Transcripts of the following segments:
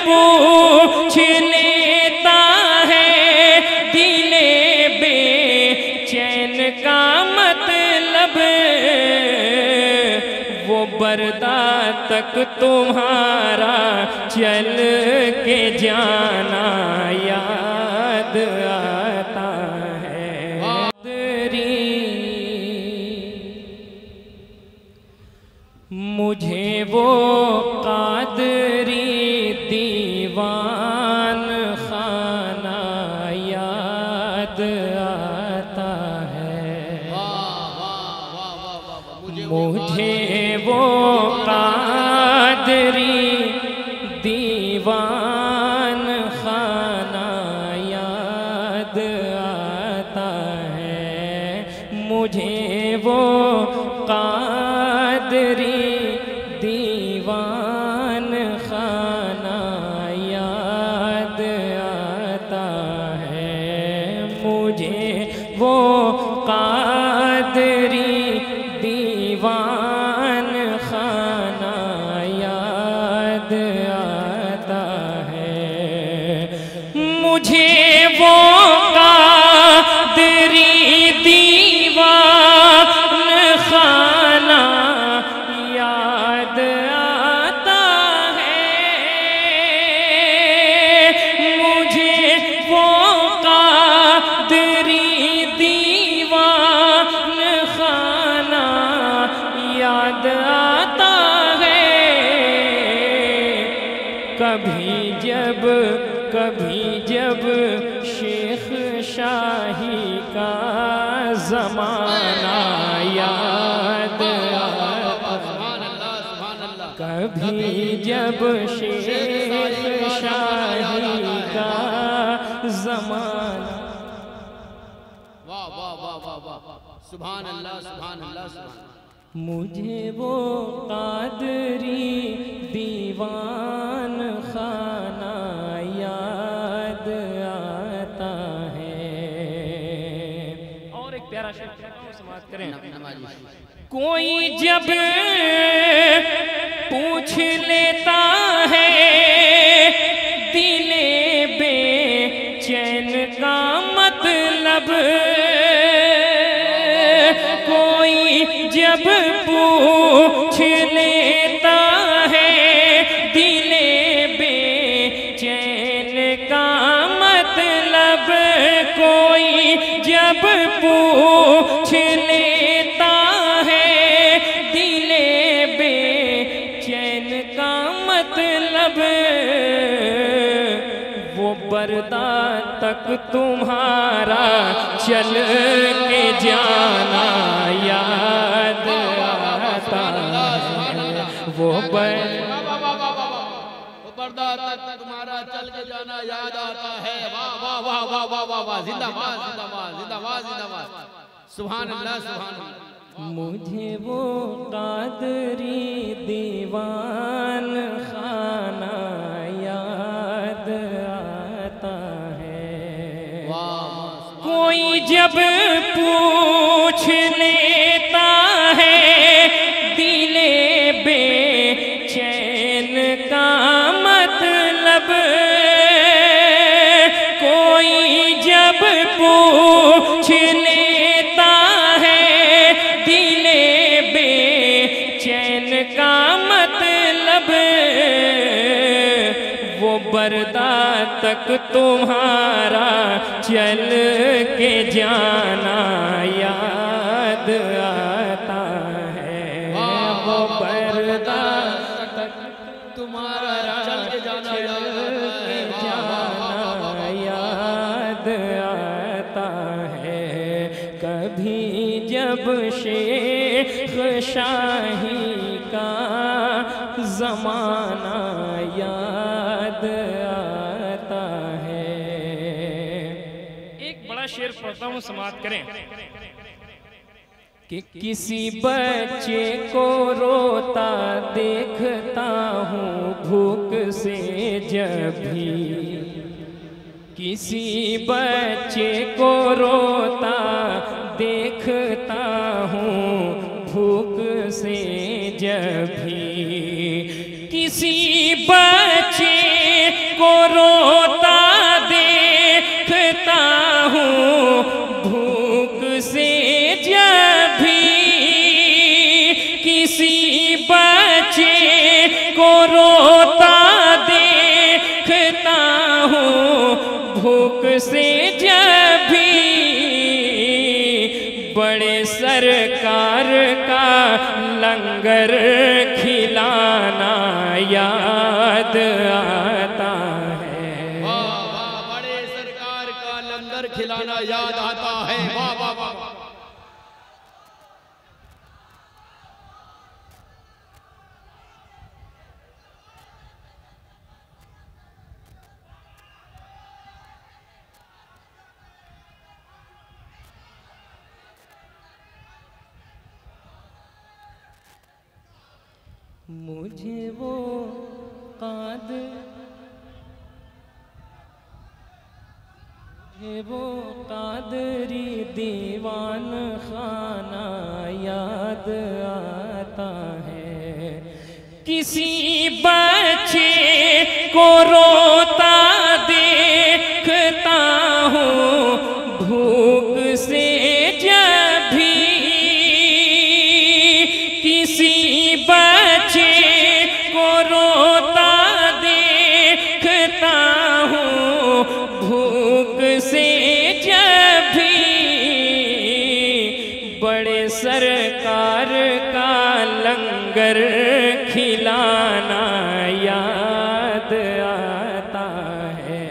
पूछ लेता है दिले बेचैन का मतलब, वो बरदा तक तुम्हारा चल के जाना याद आता है। मुझे वो कादरी दीवान खाना याद आता है। मुझे वो कादरी दीवान खाना याद आता है। मुझे वो कादरी दीवान खाना याद आता है। मुझे वो कादरी दीवान खाना याद आता है। मुझे वो कादरी दीवान खाना याद आता है। मुझे वो कादरी दीवान खाना याद आता है। कभी जब शेख शाही का ज़माना याद आता, कभी जब शेख शाही का ज़माना। वाह वाह वाह वाह वाह, सुभान अल्लाह सुभान अल्लाह सुभान। मुझे वो कादरी दीवान खाना याद आता है। और एक प्यारा शेर समाप्त करें। कोई जब पूछ लेता है दिले बेचैन का मतलब, कोई जब पूछ लेता है दिले बेचैन का मतलब, कोई जब पूछ लेता है दिले बेचैन का मतलब, वो बरदा तक तुम्हारा चल के जाना याद आता है। वो बरदा तक तुम्हारा चल के जाना याद आता है। वाह वाह वाह वाह वाह वाह वाह, जिंदाबाद जिंदाबाद जिंदाबाद जिंदाबाद, सुभान अल्लाह सुभान अल्लाह। मुझे वो कादरी दीवान खाना याद आता है। कोई जब पूछ लेता है दिले बेचैन का मतलब, कोई जब पूछ लेता है दिले बेचैन का मतलब, वो बरदा तक तुम्हारा चल के जाना याद आता है। वो बरदा तक तुम्हारा चल के जाना याद आता है। कभी जब शेख शाही का ज़माना याद आता है। एक बड़ा शेर पढ़ता हूँ, समाप्त करें। कि किसी बच्चे को रोता देखता हूँ भूख से जब भी, किसी बच्चे को रोता देखता हूँ भूख से जब भी, किसी बच्चे को रोता देखता हूँ भूख से जब भी, किसी बच्चे को रोता देखता हूँ भूख से जब भी, बड़े सरकार का लंगर खिलाना याद आता है। वाह वाह, बड़े सरकार का लंगर खिलाना याद आता है। वाह वाह वाह। मुझे वो कादरी दीवान खाना याद आता है। किसी बच्चे को रोता देखता हूँ भूख से जब भी, किसी बच्चे को रोता देखता हूँ भूख से जब भी, बड़े सरकार का लंगर खिलाना याद आता है।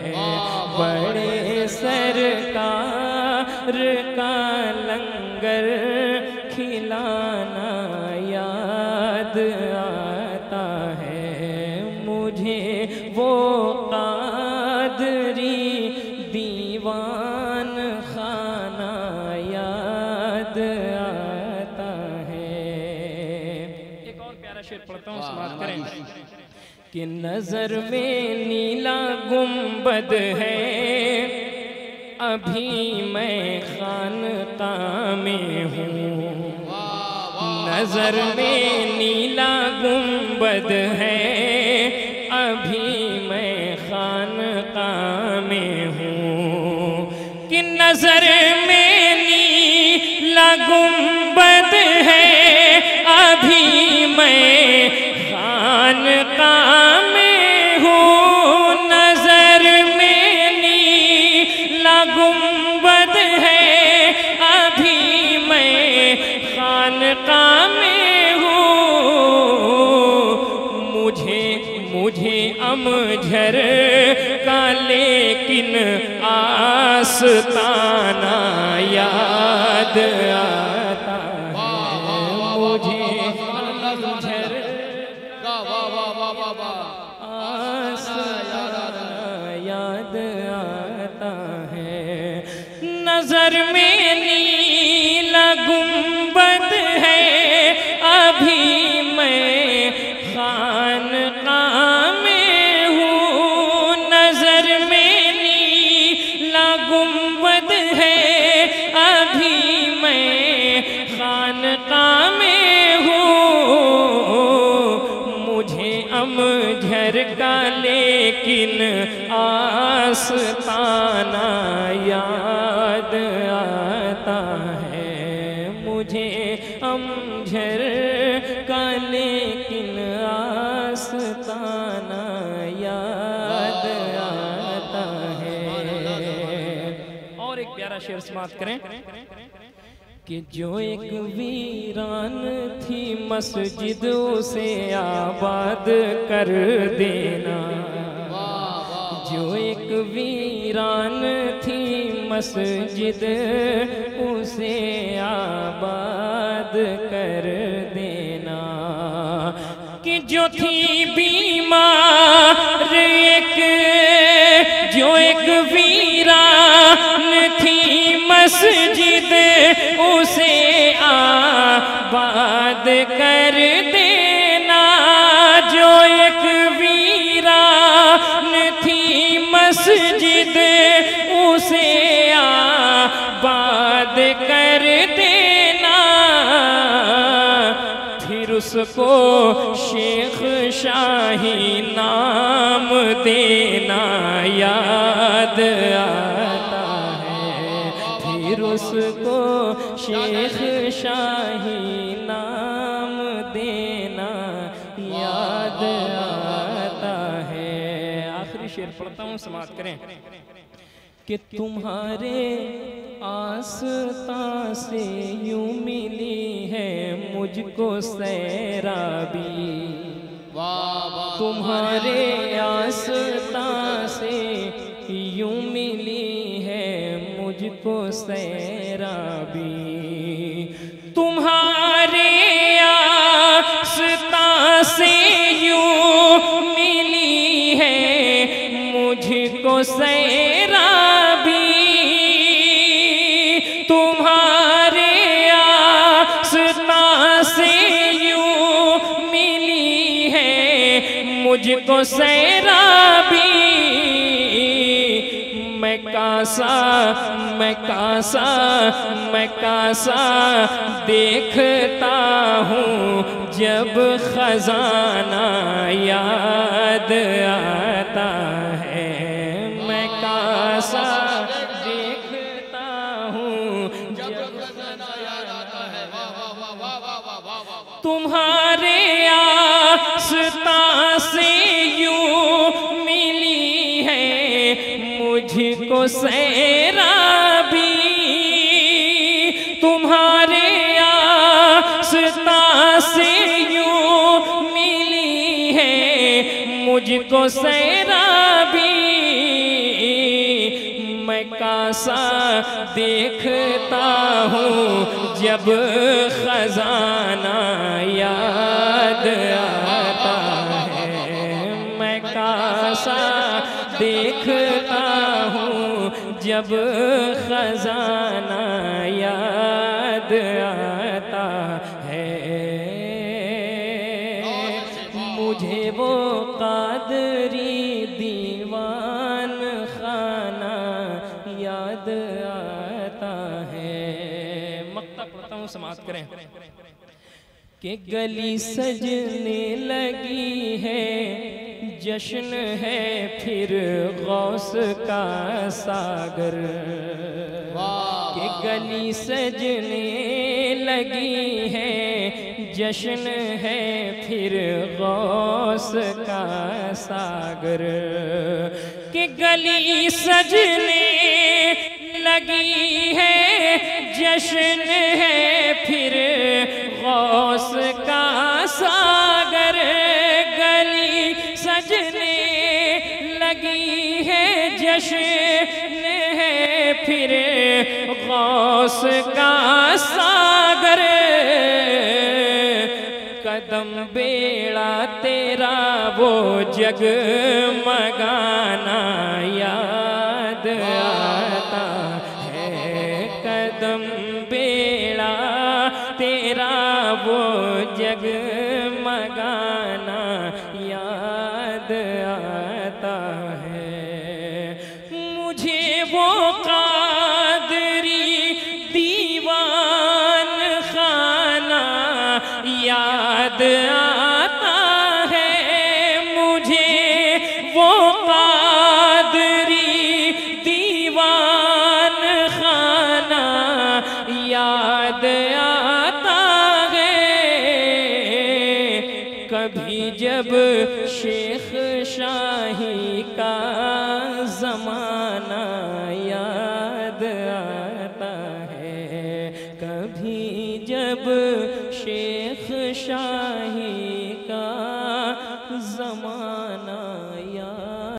बड़े सरकार का लंगर खिलाना याद आता है। मुझे वो कादरी दीवान खाना याद आता है। एक और प्यारा शेर पढ़ता हूँ, समाप्त करें। कि नजर में नीला गुंबद है, अभी मैं खानकाह में हूँ। नजर में नीला गुंबद है, अभी मैं खानकाह में हूँ। कि नजर में नीला गुंबद है, अभी मैं खानकाह में हूँ। नजर में नीला गुंबद है, अभी मैं खानकाह में हूँ। मुझे अमझर का लेकिन आस्ताना याद आता है। मुझे अमझर का आस्ताना याद आता है। नजर में नीला गुंबद है, अभी मैं खानकाह में हूँ। नजर में नीला गुंबद है, अभी मैं खानकाह में हूँ। मुझे अमझर का लेकिन आस्ताना याद आता है। मुझे अमझर का लेकिन आस्ताना याद आता है। और एक प्यारा शेर समाप्त करें। कि जो एक वीरान थी मस्जिद उसे आबाद कर देना। जो एक वीरान थी मस्जिद उसे आबाद कर देना। कि जो थी बीमार जो एक वीरान थी मस्जिद उसे आबाद कर देना। जो एक वीरान थी मस्जिद उसे आबाद कर देना। फिर उसको शेख शाही नाम देना याद आता है, फिर उसको शेख शाही नाम देना याद आता है। आखिरी शेर पढ़ता हूँ, समाप्त करें कि तुम्हारे आस्था से यूं मिली है मुझको सैराबी, तुम्हारे आस्था से यूं मिली है मुझको सैराबी, तुम्हारे आस्था से यूं मिली है मुझको सैराबी, तुम्हारे आस्था से यूं मिली है मुझको सैराबी, मैं कासा मैं कासा मैं कासा देखता हूँ जब खजाना याद आता है, मैं कासा देखता हूँ जब खजाना याद आता है। तुम्हारे आस्था से यूं मिली है मुझको सैराबी, तुम्हारे आस्था से यूं मिली है मुझको सैराबी, मैं कासा देखता हूँ जब खजाना याद आता है, मैं कासा देखता हूँ जब खजाना याद आता है। मुझे वो कादरी दीवान खाना याद आता है। मक्ता पढ़ता हूँ, समाप्त करें कि गली सजने लगी है, जश्न है फिर गौस का सागर, कि गली सजने लगी है, जश्न है फिर गौस का सागर, कि गली सजने लगी है, जश्न है फिर गौस का सागर, गली सजने लगी है, जश्न है फिर गौस का सागर, कदम बेड़ा तेरा वो जगमगाना याद आता है, कदम बेड़ा तेरा वो जगमगाना याद आता है। मुझे वो कादरी दीवान खाना याद आता है, मुझे वो कादरी दीवान खाना याद आता है। कभी जब शेख शाही का ज़माना याद आता है, कभी जब शेख शाही